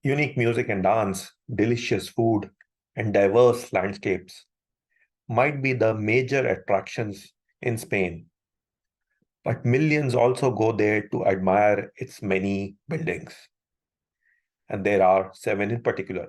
Unique music and dance, delicious food, and diverse landscapes might be the major attractions in Spain, but millions also go there to admire its many buildings. And there are 7 in particular.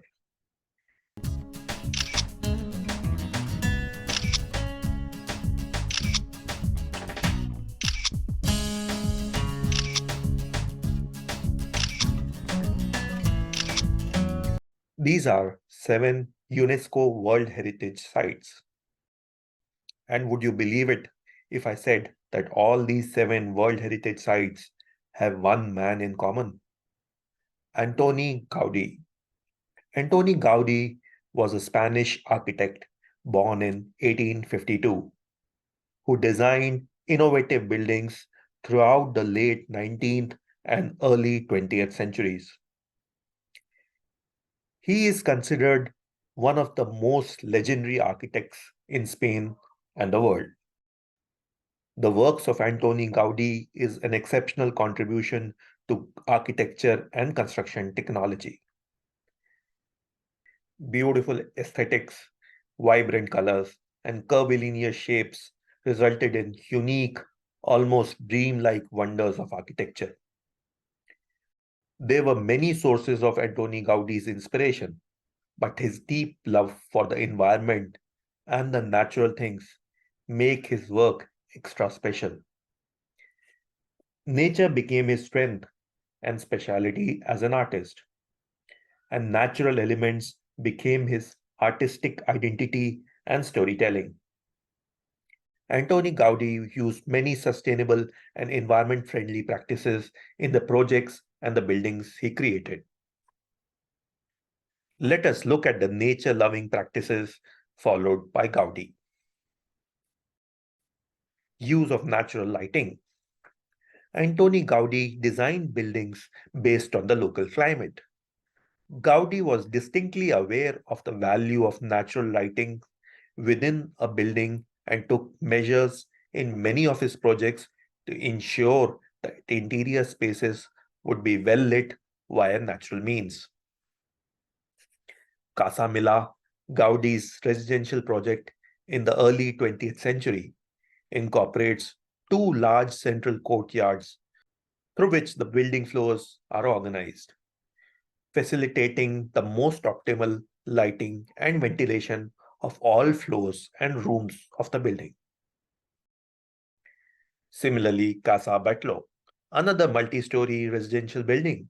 These are 7 UNESCO World Heritage Sites. And would you believe it if I said that all these 7 World Heritage Sites have one man in common? Antoni Gaudi. Antoni Gaudi was a Spanish architect born in 1852 who designed innovative buildings throughout the late 19th and early 20th centuries. He is considered one of the most legendary architects in Spain and the world. The works of Antoni Gaudi is an exceptional contribution to architecture and construction technology. Beautiful aesthetics, vibrant colors, and curvilinear shapes resulted in unique, almost dreamlike wonders of architecture. There were many sources of Antoni Gaudi's inspiration, but his deep love for the environment and the natural things make his work extra special. Nature became his strength and specialty as an artist, and natural elements became his artistic identity and storytelling. Antoni Gaudi used many sustainable and environment-friendly practices in the projects and the buildings he created. Let us look at the nature-loving practices followed by Gaudi. Use of natural lighting. Antoni Gaudi designed buildings based on the local climate. Gaudi was distinctly aware of the value of natural lighting within a building and took measures in many of his projects to ensure that interior spaces would be well lit via natural means. Casa Mila, Gaudi's residential project in the early 20th century, incorporates 2 large central courtyards through which the building floors are organized, facilitating the most optimal lighting and ventilation of all floors and rooms of the building. Similarly, Casa Batlló, another multi-story residential building,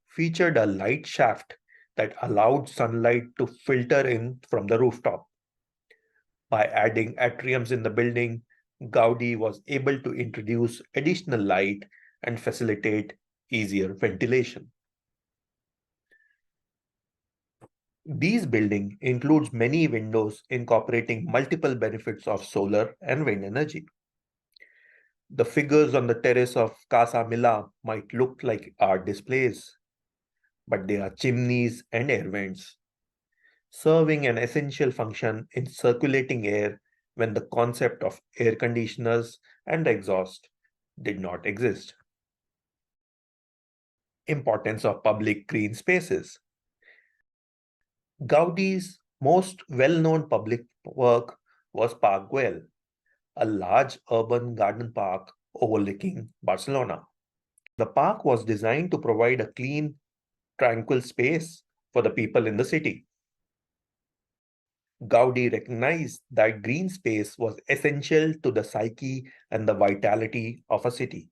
featured a light shaft that allowed sunlight to filter in from the rooftop. By adding atriums in the building, Gaudi was able to introduce additional light and facilitate easier ventilation. These buildings includes many windows incorporating multiple benefits of solar and wind energy. The figures on the terrace of Casa Mila might look like art displays, but they are chimneys and air vents, serving an essential function in circulating air when the concept of air conditioners and exhaust did not exist. Importance of public green spaces. Gaudi's most well-known public work was Park Güell, a large urban garden park overlooking Barcelona. The park was designed to provide a clean, tranquil space for the people in the city. Gaudi recognized that green space was essential to the psyche and the vitality of a city.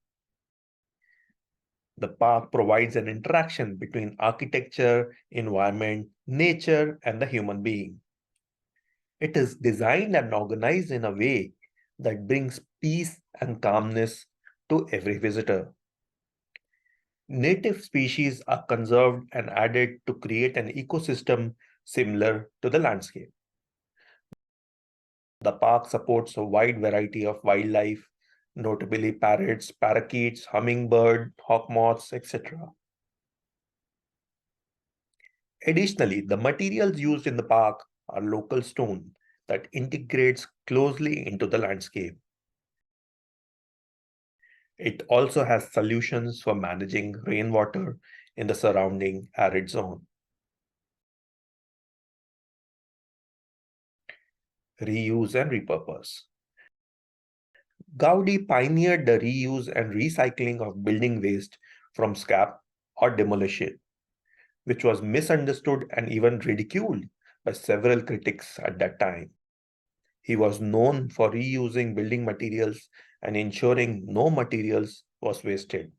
The park provides an interaction between architecture, environment, nature, and the human being. It is designed and organized in a way that brings peace and calmness to every visitor. Native species are conserved and added to create an ecosystem similar to the landscape. The park supports a wide variety of wildlife, notably parrots, parakeets, hummingbird, hawk moths, etc. Additionally, the materials used in the park are local stone that integrates closely into the landscape. It also has solutions for managing rainwater, in the surrounding arid zone. Reuse and repurpose. Gaudi pioneered the reuse and recycling of building waste from scrap or demolition, which was misunderstood and even ridiculed by several critics at that time. He was known for reusing building materials and ensuring no materials was wasted.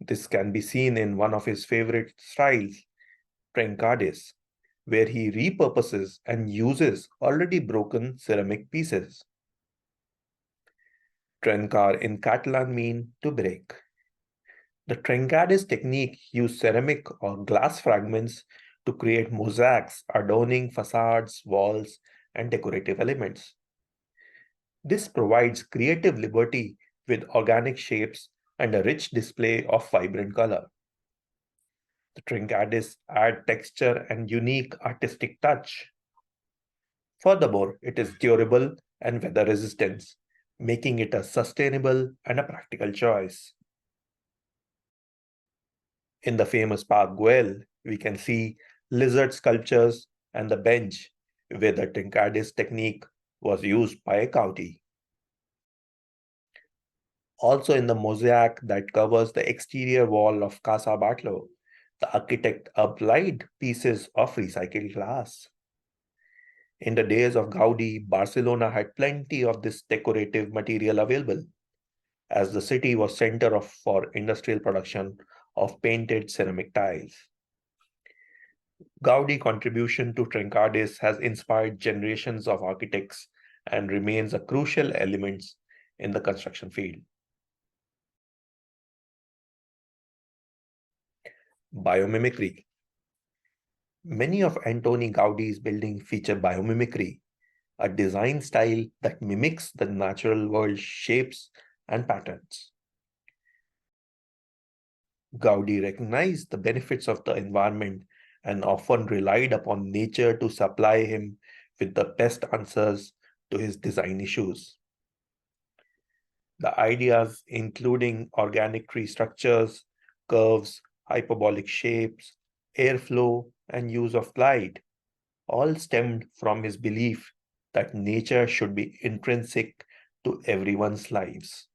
This can be seen in one of his favorite styles, trencadis, where he repurposes and uses already broken ceramic pieces. Trencar in Catalan mean to break. The trencadis technique used ceramic or glass fragments to create mosaics adorning facades, walls, and decorative elements. This provides creative liberty with organic shapes and a rich display of vibrant color. The trincadis add texture and unique artistic touch. Furthermore, it is durable and weather resistant, making it a sustainable and a practical choice. In the famous Park Güell, we can see lizard sculptures and the bench where the trincadis technique was used by Gaudi. Also in the mosaic that covers the exterior wall of Casa Batlló, the architect applied pieces of recycled glass. In the days of Gaudi, Barcelona had plenty of this decorative material available, as the city was center for industrial production of painted ceramic tiles. Gaudi contribution to trencadis has inspired generations of architects and remains a crucial element in the construction field. Biomimicry. Many of Antoni Gaudi's buildings feature biomimicry, a design style that mimics the natural world shapes and patterns. Gaudi recognized the benefits of the environment and often relied upon nature to supply him with the best answers to his design issues. The ideas, including organic tree structures, curves, hyperbolic shapes, airflow, and use of light, all stemmed from his belief that nature should be intrinsic to everyone's lives.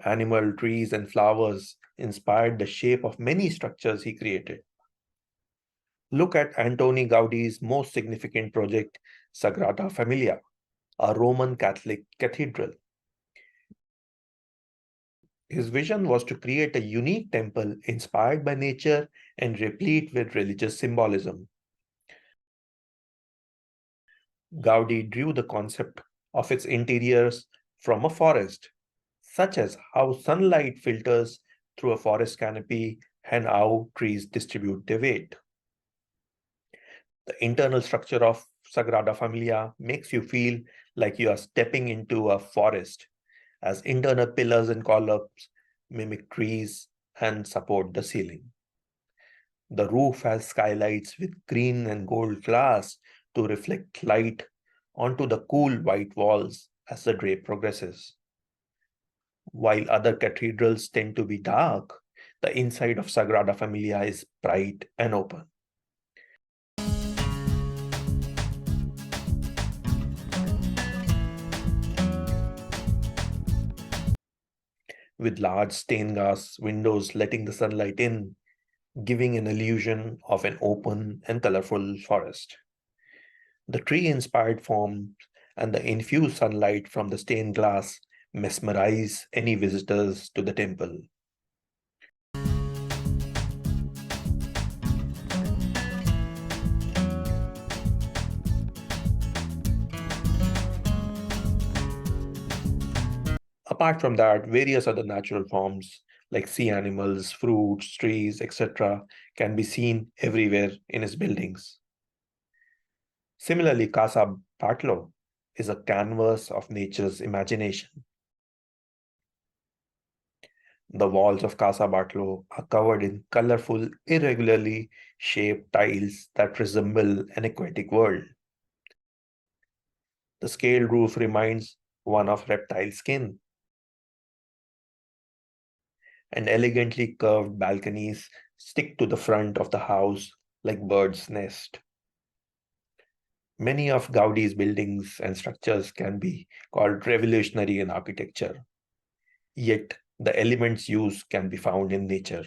Animal, trees, and flowers inspired the shape of many structures he created. Look at Antoni Gaudi's most significant project, Sagrada Familia, a Roman Catholic cathedral. His vision was to create a unique temple inspired by nature and replete with religious symbolism. Gaudi drew the concept of its interiors from a forest, such as how sunlight filters through a forest canopy and how trees distribute their weight. The internal structure of Sagrada Familia makes you feel like you are stepping into a forest, as internal pillars and columns mimic trees and support the ceiling. The roof has skylights with green and gold glass to reflect light onto the cool white walls as the day progresses. While other cathedrals tend to be dark, the inside of Sagrada Familia is bright and open. With large stained glass windows letting the sunlight in, giving an illusion of an open and colorful forest. The tree-inspired forms and the infused sunlight from the stained glass mesmerize any visitors to the temple. Apart from that, various other natural forms like sea animals, fruits, trees, etc. can be seen everywhere in his buildings. Similarly, Casa Batlló is a canvas of nature's imagination. The walls of Casa Batlló are covered in colorful, irregularly shaped tiles that resemble an aquatic world. The scaled roof reminds one of reptile skin. and elegantly curved balconies stick to the front of the house like birds' nest. Many of Gaudi's buildings and structures can be called revolutionary in architecture, yet the elements used can be found in nature.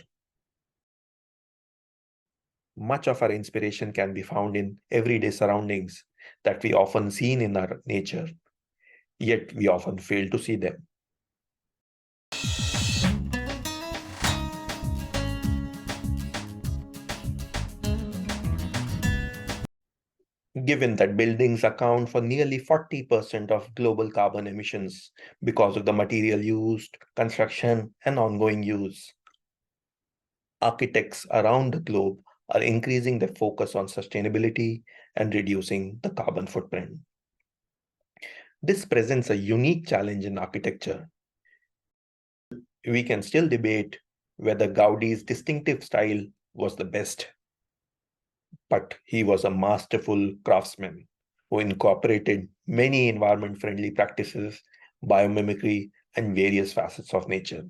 Much of our inspiration can be found in everyday surroundings that we often see in our nature, yet we often fail to see them. Given that buildings account for nearly 40% of global carbon emissions because of the material used, construction, and ongoing use, architects around the globe are increasing their focus on sustainability and reducing the carbon footprint. This presents a unique challenge in architecture. We can still debate whether Gaudi's distinctive style was the best, but he was a masterful craftsman who incorporated many environment-friendly practices, biomimicry, and various facets of nature.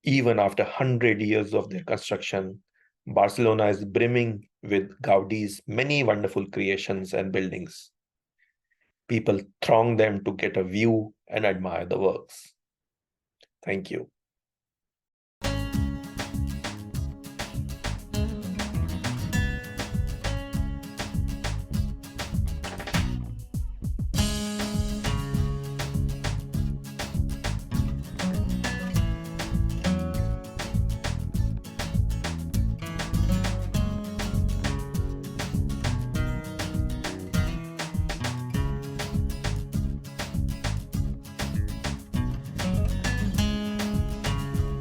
Even after 100 years of their construction, Barcelona is brimming with Gaudi's many wonderful creations and buildings. People throng them to get a view and admire the works. Thank you.